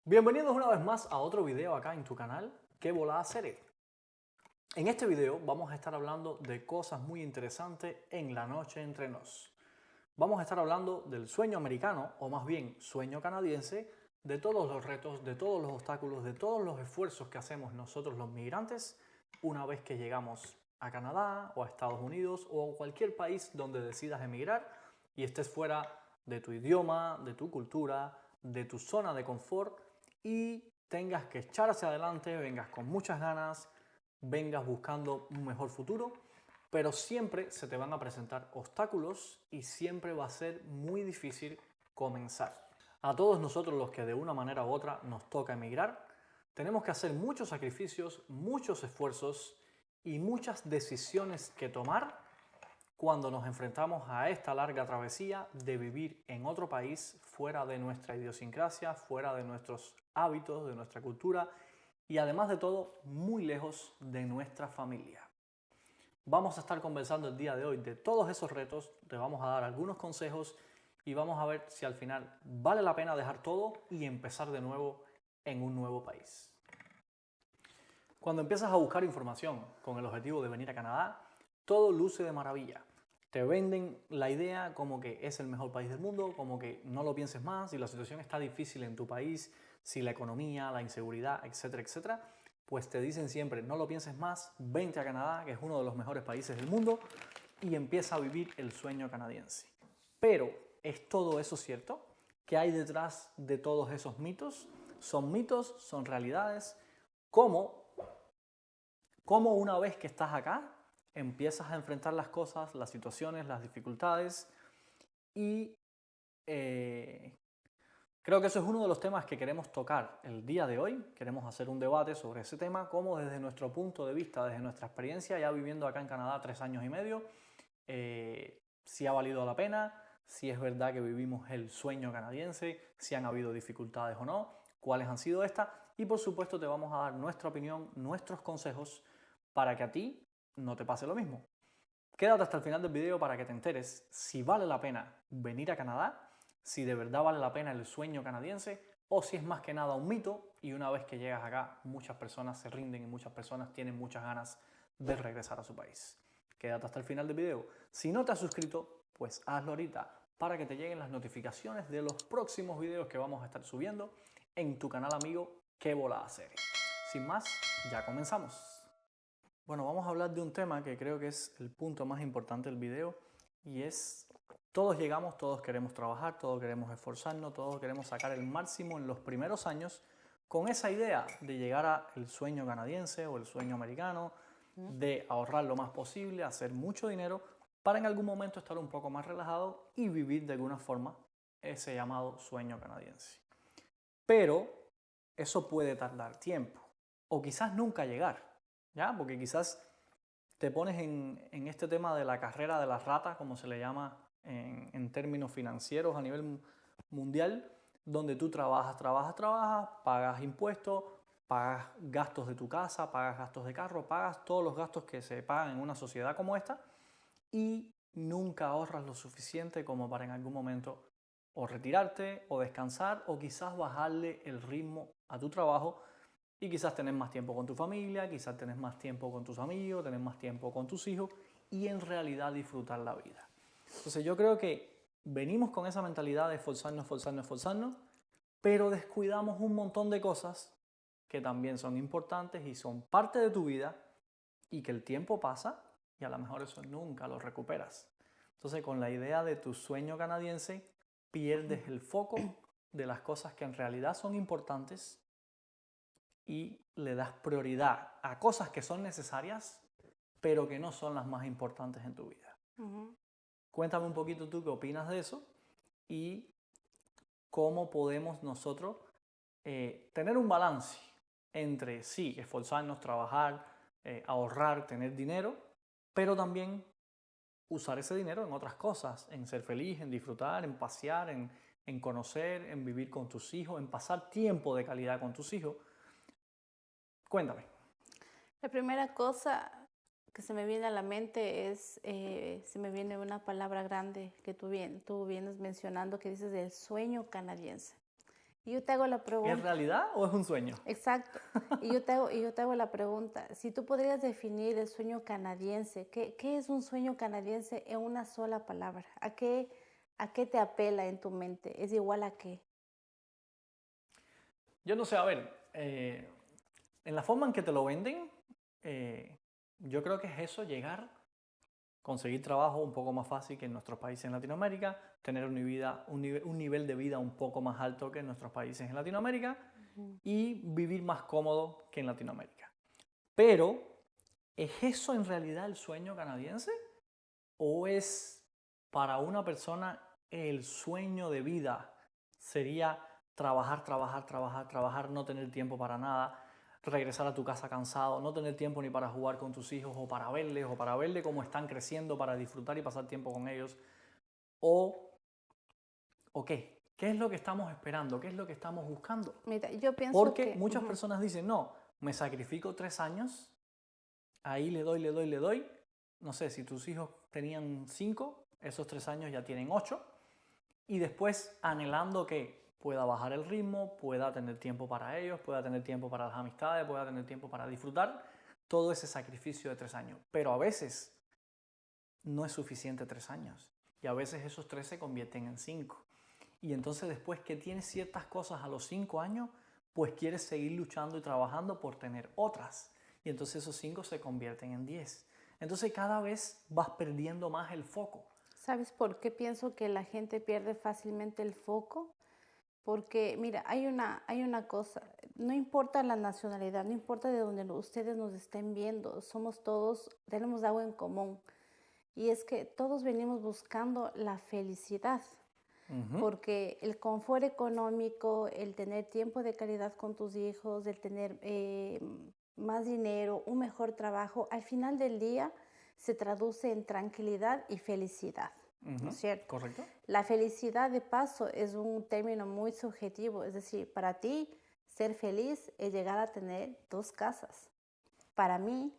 Bienvenidos una vez más a otro video acá en tu canal, ¿Qué volada serie? En este video vamos a estar hablando de cosas muy interesantes en la noche entre nos. Vamos a estar hablando del sueño americano, o más bien sueño canadiense, de todos los retos, de todos los obstáculos, de todos los esfuerzos que hacemos nosotros los migrantes una vez que llegamos a Canadá o a Estados Unidos o a cualquier país donde decidas emigrar y estés fuera de tu idioma, de tu cultura, de tu zona de confort y tengas que echar hacia adelante, vengas con muchas ganas, vengas buscando un mejor futuro, pero siempre se te van a presentar obstáculos y siempre va a ser muy difícil comenzar. A todos nosotros los que de una manera u otra nos toca emigrar, tenemos que hacer muchos sacrificios, muchos esfuerzos y muchas decisiones que tomar cuando nos enfrentamos a esta larga travesía de vivir en otro país fuera de nuestra idiosincrasia, fuera de nuestros hábitos, de nuestra cultura y además de todo muy lejos de nuestra familia. Vamos a estar conversando el día de hoy de todos esos retos, te vamos a dar algunos consejos y vamos a ver si al final vale la pena dejar todo y empezar de nuevo en un nuevo país. Cuando empiezas a buscar información con el objetivo de venir a Canadá, todo luce de maravilla. Te venden la idea como que es el mejor país del mundo, como que no lo pienses más, si la situación está difícil en tu país, si la economía, la inseguridad, etcétera, etcétera, pues te dicen siempre no lo pienses más, vente a Canadá, que es uno de los mejores países del mundo, y empieza a vivir el sueño canadiense. Pero, ¿es todo eso cierto? ¿Qué hay detrás de todos esos mitos? Mitos? ¿Son realidades? ¿Cómo una vez que estás acá empiezas a enfrentar las cosas, las situaciones, las dificultades y creo que eso es uno de los temas que queremos tocar el día de hoy. Queremos hacer un debate sobre ese tema, cómo desde nuestro punto de vista, desde nuestra experiencia, ya viviendo acá en Canadá 3 años y medio, si ha valido la pena, si es verdad que vivimos el sueño canadiense, si han habido dificultades o no, cuáles han sido estas y por supuesto te vamos a dar nuestra opinión, nuestros consejos para que a ti no te pase lo mismo. Quédate hasta el final del video para que te enteres si vale la pena venir a Canadá, si de verdad vale la pena el sueño canadiense o si es más que nada un mito y una vez que llegas acá muchas personas se rinden y muchas personas tienen muchas ganas de regresar a su país. Quédate hasta el final del video. Si no te has suscrito, pues hazlo ahorita para que te lleguen las notificaciones de los próximos videos que vamos a estar subiendo en tu canal amigo Qué volada serie. Sin más, ya comenzamos. Bueno, vamos a hablar de un tema que creo que es el punto más importante del video y es todos llegamos, todos queremos trabajar, todos queremos esforzarnos, todos queremos sacar el máximo en los primeros años con esa idea de llegar al sueño canadiense o el sueño americano, de ahorrar lo más posible, hacer mucho dinero para en algún momento estar un poco más relajado y vivir de alguna forma ese llamado sueño canadiense. Pero eso puede tardar tiempo o quizás nunca llegar. ¿Ya? Porque quizás te pones en este tema de la carrera de las ratas, como se le llama en términos financieros a nivel mundial, donde tú trabajas, pagas impuestos, pagas gastos de tu casa, pagas gastos de carro, pagas todos los gastos que se pagan en una sociedad como esta y nunca ahorras lo suficiente como para en algún momento o retirarte o descansar o quizás bajarle el ritmo a tu trabajo y quizás tenés más tiempo con tu familia, quizás tenés más tiempo con tus amigos, tenés más tiempo con tus hijos y en realidad disfrutar la vida. Entonces yo creo que venimos con esa mentalidad de esforzarnos, pero descuidamos un montón de cosas que también son importantes y son parte de tu vida y que el tiempo pasa y a lo mejor eso nunca lo recuperas. Entonces con la idea de tu sueño canadiense pierdes el foco de las cosas que en realidad son importantes y le das prioridad a cosas que son necesarias, pero que no son las más importantes en tu vida. Cuéntame un poquito tú qué opinas de eso y cómo podemos nosotros tener un balance entre, sí, esforzarnos, trabajar, ahorrar, tener dinero, pero también usar ese dinero en otras cosas, en ser feliz, en disfrutar, en pasear, en conocer, en vivir con tus hijos, en pasar tiempo de calidad con tus hijos. Cuéntame. La primera cosa que se me viene a la mente es, se me viene una palabra grande que tú vienes mencionando, que dices del sueño canadiense. Y yo te hago la ¿Es pregunta. realidad o es un sueño? Exacto. Y yo te hago la pregunta. Si tú podrías definir el sueño canadiense, ¿qué es un sueño canadiense en una sola palabra? A qué te apela en tu mente? ¿Es igual a qué? Yo no sé, a ver, en la forma en que te lo venden, yo creo que es eso, llegar, conseguir trabajo un poco más fácil que en nuestros países en Latinoamérica, tener un nivel de vida un poco más alto que en nuestros países en Latinoamérica Ujú. y vivir más cómodo que en Latinoamérica. Pero, ¿es eso en realidad el sueño canadiense? ¿O es para una persona el sueño de vida sería trabajar, trabajar, trabajar, trabajar, no tener tiempo para nada, regresar a tu casa cansado, no tener tiempo ni para jugar con tus hijos o para verle cómo están creciendo, para disfrutar y pasar tiempo con ellos? ¿O, o qué? ¿Qué es lo que estamos esperando? ¿Qué es lo que estamos buscando? Mira, yo pienso Porque que muchas ujú, personas dicen, no, me sacrifico 3 años, ahí le doy, le doy, le doy. No sé, si tus hijos tenían 5, esos 3 años ya tienen 8. Y después anhelando que pueda bajar el ritmo, pueda tener tiempo para ellos, pueda tener tiempo para las amistades, pueda tener tiempo para disfrutar todo ese sacrificio de 3 años. Pero a veces no es suficiente 3 años. Y a veces esos 3 se convierten en 5. Y entonces después que tienes ciertas cosas a los 5 años, pues quieres seguir luchando y trabajando por tener otras. Y entonces esos 5 se convierten en 10. Entonces cada vez vas perdiendo más el foco. ¿sabes por qué pienso que la gente pierde fácilmente el foco? Porque, mira, hay una cosa, no importa la nacionalidad, no importa de donde ustedes nos estén viendo, somos todos, tenemos algo en común. Y es que todos venimos buscando la felicidad, Ujú. porque el confort económico, el tener tiempo de calidad con tus hijos, el tener más dinero, un mejor trabajo, al final del día se traduce en tranquilidad y felicidad, ¿no es Ujú. cierto? ¿Correcto? La felicidad de paso es un término muy subjetivo, es decir, para ti ser feliz es llegar a tener 2 casas. Para mí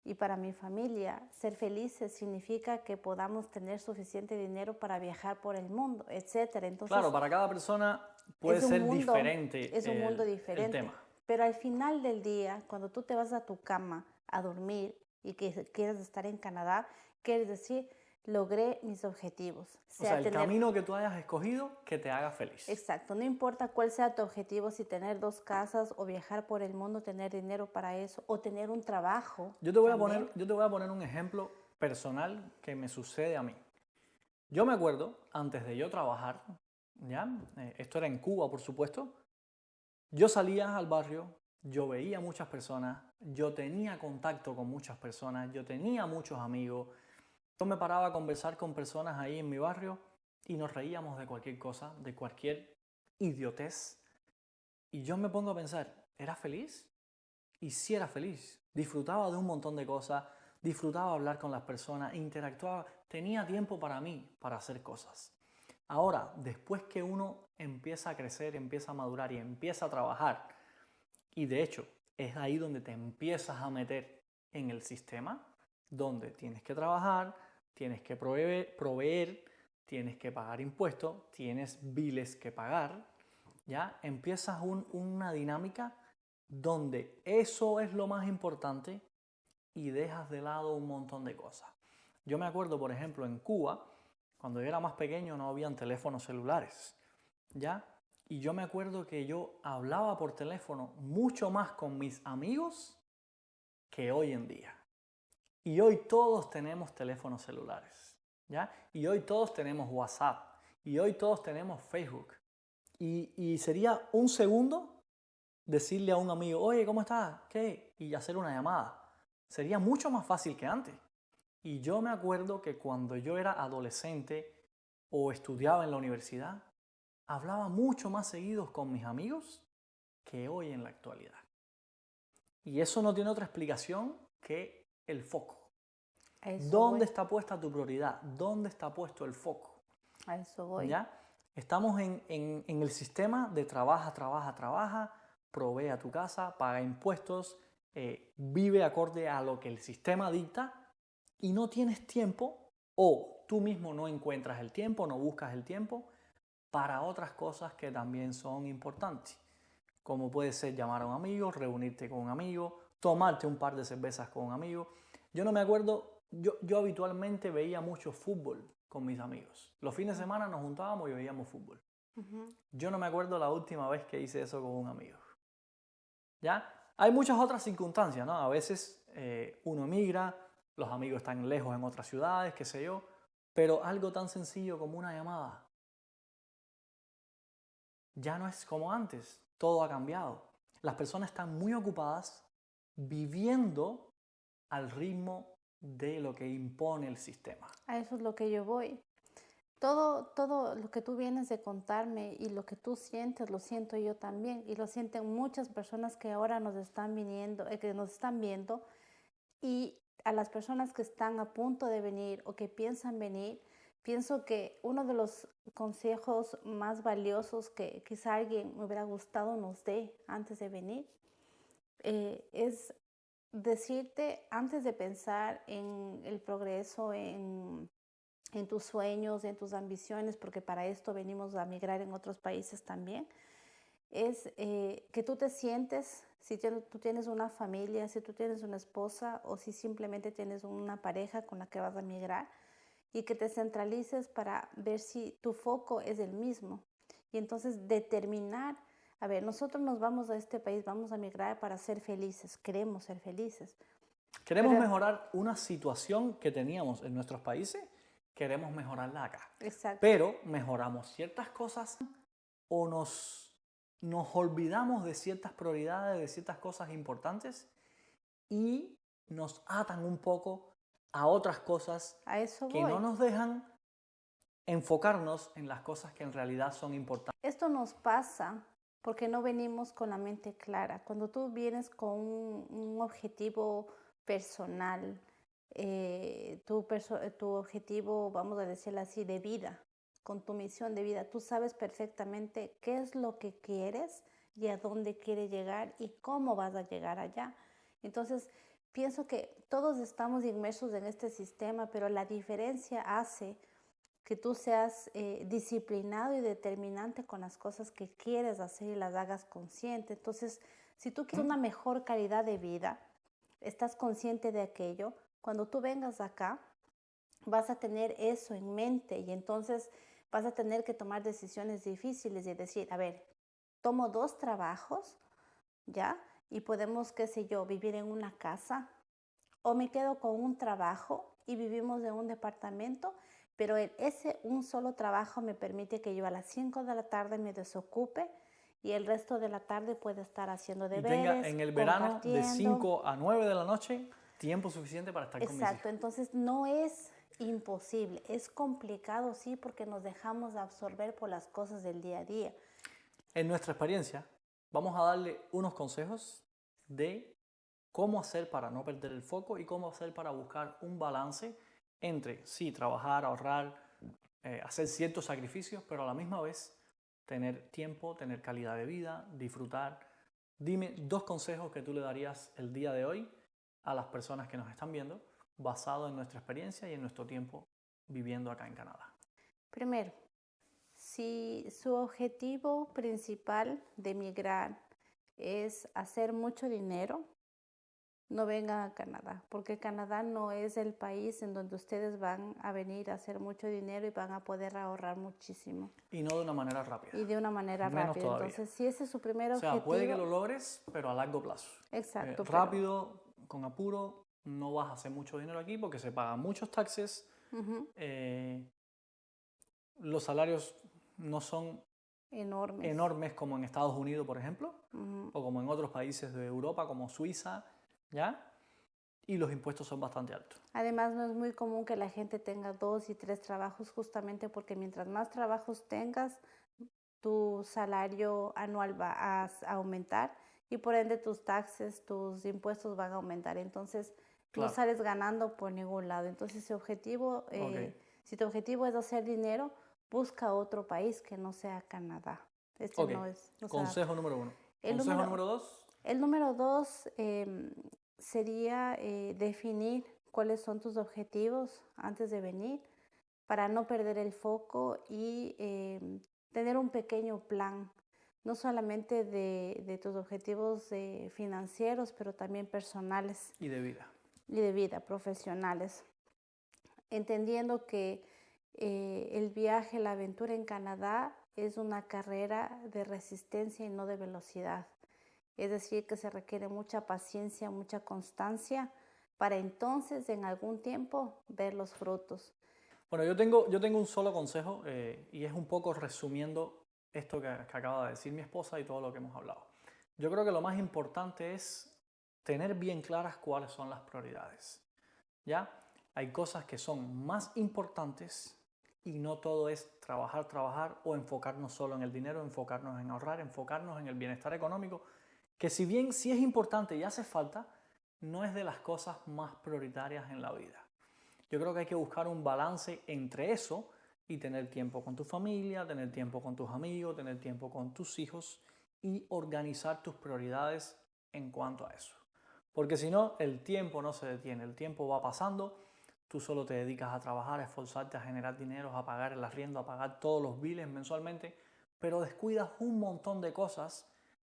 y para mi familia, ser felices significa que podamos tener suficiente dinero para viajar por el mundo, etcétera. Claro, Entonces, para cada persona puede es un ser mundo, diferente es un mundo el diferente. tema. Pero al final del día, cuando tú te vas a tu cama a dormir y que quieres estar en Canadá, quieres decir, logré mis objetivos, O sea, sea el tener. camino que tú hayas escogido que te haga feliz. Exacto, no importa cuál sea tu objetivo, si tener 2 casas o viajar por el mundo, tener dinero para eso o tener un trabajo también. Yo te voy a poner un ejemplo personal que me sucede a mí. Yo me acuerdo, antes de yo trabajar, ¿ya? Esto era en Cuba, por supuesto. Yo salía al barrio, yo veía muchas personas, yo tenía contacto con muchas personas, yo tenía muchos amigos. Yo me paraba a conversar con personas ahí en mi barrio y nos reíamos de cualquier cosa, de cualquier idiotez. Y yo me pongo a pensar, ¿era feliz? Y sí era feliz. Disfrutaba de un montón de cosas, disfrutaba hablar con las personas, interactuaba, tenía tiempo para mí, para hacer cosas. Ahora, después que uno empieza a crecer, empieza a madurar y empieza a trabajar, y de hecho es ahí donde te empiezas a meter en el sistema, donde tienes que trabajar, tienes que proveer, tienes que pagar impuestos, tienes biles que pagar, ya empiezas una dinámica donde eso es lo más importante y dejas de lado un montón de cosas. Yo me acuerdo, por ejemplo, en Cuba, cuando yo era más pequeño no habían teléfonos celulares, ¿ya? Y yo me acuerdo que yo hablaba por teléfono mucho más con mis amigos que hoy en día. Y hoy todos tenemos teléfonos celulares, ¿ya? Y hoy todos tenemos WhatsApp. Y hoy todos tenemos Facebook. Y sería un segundo decirle a un amigo, oye, ¿cómo estás? ¿Qué? Y hacer una llamada. Sería mucho más fácil que antes. Y yo me acuerdo que cuando yo era adolescente o estudiaba en la universidad, hablaba mucho más seguidos con mis amigos que hoy en la actualidad. Y eso no tiene otra explicación que el foco. A eso ¿Dónde voy, está puesta tu prioridad? ¿Dónde está puesto el foco? a eso voy. ¿Ya? Estamos en el sistema de trabaja, trabaja, trabaja, provee a tu casa, paga impuestos, vive acorde a lo que el sistema dicta y no tienes tiempo o tú mismo no encuentras el tiempo, no buscas el tiempo para otras cosas que también son importantes, como puede ser llamar a un amigo, reunirte con un amigo, tomarte un par de cervezas con un amigo. Yo no me acuerdo, yo habitualmente veía mucho fútbol con mis amigos. Los fines de semana nos juntábamos y veíamos fútbol. Yo no me acuerdo la última vez que hice eso con un amigo. ¿Ya? Hay muchas otras circunstancias, ¿no? A veces uno emigra, los amigos están lejos en otras ciudades, qué sé yo, pero algo tan sencillo como una llamada ya no es como antes, todo ha cambiado. Las personas están muy ocupadas viviendo al ritmo de lo que impone el sistema. A eso es lo que yo voy. Todo lo que tú vienes de contarme y lo que tú sientes, lo siento yo también. Y lo sienten muchas personas que ahora nos están viniendo, que nos están viendo. Y a las personas que están a punto de venir o que piensan venir, pienso que uno de los consejos más valiosos que quizá alguien me hubiera gustado nos dé antes de venir es decirte, antes de pensar en el progreso, en tus sueños, en tus ambiciones, porque para esto venimos a migrar en otros países también, es que tú te sientes, si tú tienes una familia, si tú tienes una esposa o si simplemente tienes una pareja con la que vas a migrar, y que te centralices para ver si tu foco es el mismo. Y entonces determinar, a ver, nosotros nos vamos a este país, vamos a migrar para ser felices, queremos ser felices. Queremos mejorar una situación que teníamos en nuestros países, queremos mejorarla acá. Exacto. Pero mejoramos ciertas cosas o nos olvidamos de ciertas prioridades, de ciertas cosas importantes y nos atan un poco a otras cosas A eso que voy. no nos dejan enfocarnos en las cosas que en realidad son importantes. Esto nos pasa porque no venimos con la mente clara. Cuando tú vienes con un objetivo personal, tu objetivo, vamos a decirlo así, de vida, con tu misión de vida, tú sabes perfectamente qué es lo que quieres y a dónde quieres llegar y cómo vas a llegar allá. Entonces, pienso que todos estamos inmersos en este sistema, pero la diferencia hace que tú seas disciplinado y determinante con las cosas que quieres hacer y las hagas consciente. Entonces, si tú quieres una mejor calidad de vida, estás consciente de aquello, cuando tú vengas acá, vas a tener eso en mente y entonces vas a tener que tomar decisiones difíciles y decir, a ver, tomo 2 trabajos, ¿ya? Y podemos, qué sé yo, vivir en una casa o me quedo con un trabajo y vivimos en un departamento, pero ese un solo trabajo me permite que yo a las 5 de la tarde me desocupe y el resto de la tarde pueda estar haciendo deberes, y tenga en el verano de 5 a 9 de la noche tiempo suficiente para estar con mis hijos. Exacto, entonces no es imposible, es complicado, sí, porque nos dejamos absorber por las cosas del día a día. En nuestra experiencia, vamos a darle unos consejos de cómo hacer para no perder el foco y cómo hacer para buscar un balance entre, sí, trabajar, ahorrar, hacer ciertos sacrificios, pero a la misma vez tener tiempo, tener calidad de vida, disfrutar. Dime 2 consejos que tú le darías el día de hoy a las personas que nos están viendo, basado en nuestra experiencia y en nuestro tiempo viviendo acá en Canadá. Primero, si su objetivo principal de migrar es hacer mucho dinero, no vengan a Canadá, porque Canadá no es el país en donde ustedes van a venir a hacer mucho dinero y van a poder ahorrar muchísimo. Y no de una manera rápida. Y de una manera rápida. Todavía. Entonces, si ese es su primer objetivo... O sea, puede que lo logres, pero a largo plazo. Exacto. Rápido, con apuro, no vas a hacer mucho dinero aquí porque se pagan muchos taxes. Los salarios no son enormes como en Estados Unidos, por ejemplo, o como en otros países de Europa, como Suiza, ¿ya? Y los impuestos son bastante altos. Además, no es muy común que la gente tenga 2 y 3 trabajos, justamente porque mientras más trabajos tengas, tu salario anual va a aumentar y por ende tus taxes, tus impuestos van a aumentar. Entonces, no sales ganando por ningún lado. Entonces, si tu objetivo es hacer dinero, busca otro país que no sea Canadá. No es... Consejo número 1. Consejo número 2. El número 2 sería definir cuáles son tus objetivos antes de venir para no perder el foco y tener un pequeño plan, no solamente de tus objetivos financieros, pero también personales Y de vida. y de vida, profesionales. Entendiendo que el viaje, la aventura en Canadá es una carrera de resistencia y no de velocidad. Es decir, que se requiere mucha paciencia, mucha constancia para entonces en algún tiempo ver los frutos. Bueno, yo tengo un solo consejo y es un poco resumiendo esto que acaba de decir mi esposa y todo lo que hemos hablado. Yo creo que lo más importante es tener bien claras cuáles son las prioridades. ¿Ya? Hay cosas que son más importantes y no todo es trabajar, trabajar o enfocarnos solo en el dinero, enfocarnos en ahorrar, enfocarnos en el bienestar económico, que si bien sí es importante y hace falta, no es de las cosas más prioritarias en la vida. Yo creo que hay que buscar un balance entre eso y tener tiempo con tu familia, tener tiempo con tus amigos, tener tiempo con tus hijos y organizar tus prioridades en cuanto a eso. Porque si no, el tiempo no se detiene, el tiempo va pasando, tú solo te dedicas a trabajar, a esforzarte, a generar dinero, a pagar el arriendo, a pagar todos los biles mensualmente, pero descuidas un montón de cosas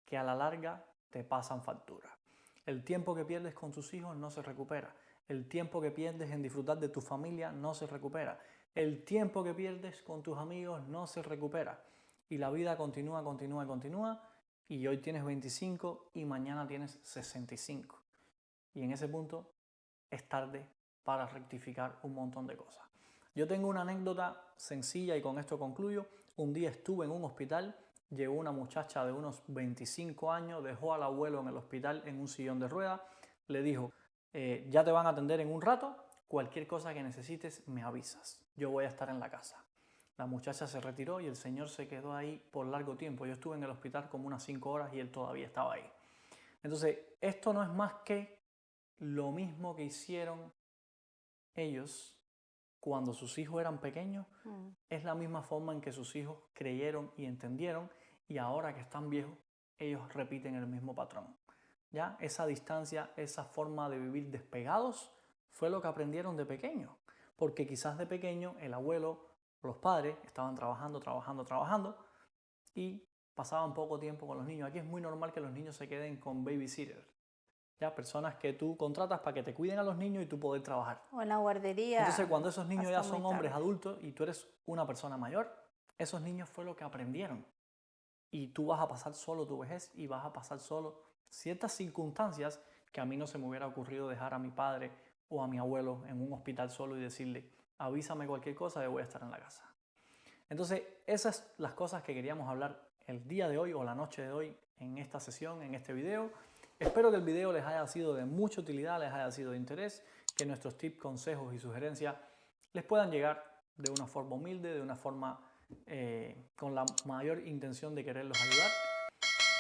que a la larga te pasan factura. El tiempo que pierdes con tus hijos no se recupera. El tiempo que pierdes en disfrutar de tu familia no se recupera. El tiempo que pierdes con tus amigos no se recupera. Y la vida continúa, continúa, continúa. Y hoy tienes 25 y mañana tienes 65. Y en ese punto es tarde para rectificar un montón de cosas. Yo tengo una anécdota sencilla y con esto concluyo. Un día estuve en un hospital, llegó una muchacha de unos 25 años, dejó al abuelo en el hospital en un sillón de ruedas, le dijo: ya te van a atender en un rato, cualquier cosa que necesites me avisas, yo voy a estar en la casa. La muchacha se retiró y el señor se quedó ahí por largo tiempo. Yo estuve en el hospital como unas 5 horas y él todavía estaba ahí. Entonces, esto no es más que lo mismo que hicieron ellos cuando sus hijos eran pequeños, es la misma forma en que sus hijos creyeron y entendieron, y ahora que están viejos, ellos repiten el mismo patrón. ¿Ya? Esa distancia, esa forma de vivir despegados, fue lo que aprendieron de pequeño, porque quizás de pequeño el abuelo o los padres estaban trabajando, y pasaban poco tiempo con los niños. Aquí es muy normal que los niños se queden con babysitter, ya, personas que tú contratas para que te cuiden a los niños y tú poder trabajar. O en la guardería. Entonces, cuando esos niños ya son hombres tarde. adultos y tú eres una persona mayor, esos niños fue lo que aprendieron. Y tú vas a pasar solo tu vejez y vas a pasar solo ciertas circunstancias que a mí no se me hubiera ocurrido dejar a mi padre o a mi abuelo en un hospital solo y decirle: avísame cualquier cosa, yo voy a estar en la casa. Entonces, esas son las cosas que queríamos hablar el día de hoy o la noche de hoy en esta sesión, en este video. Espero que el video les haya sido de mucha utilidad, les haya sido de interés, que nuestros tips, consejos y sugerencias les puedan llegar de una forma humilde, de una forma con la mayor intención de quererlos ayudar.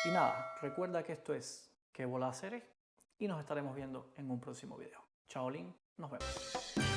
Y nada, recuerda que esto es Que Volá Seres y nos estaremos viendo en un próximo video. Chaolín, nos vemos.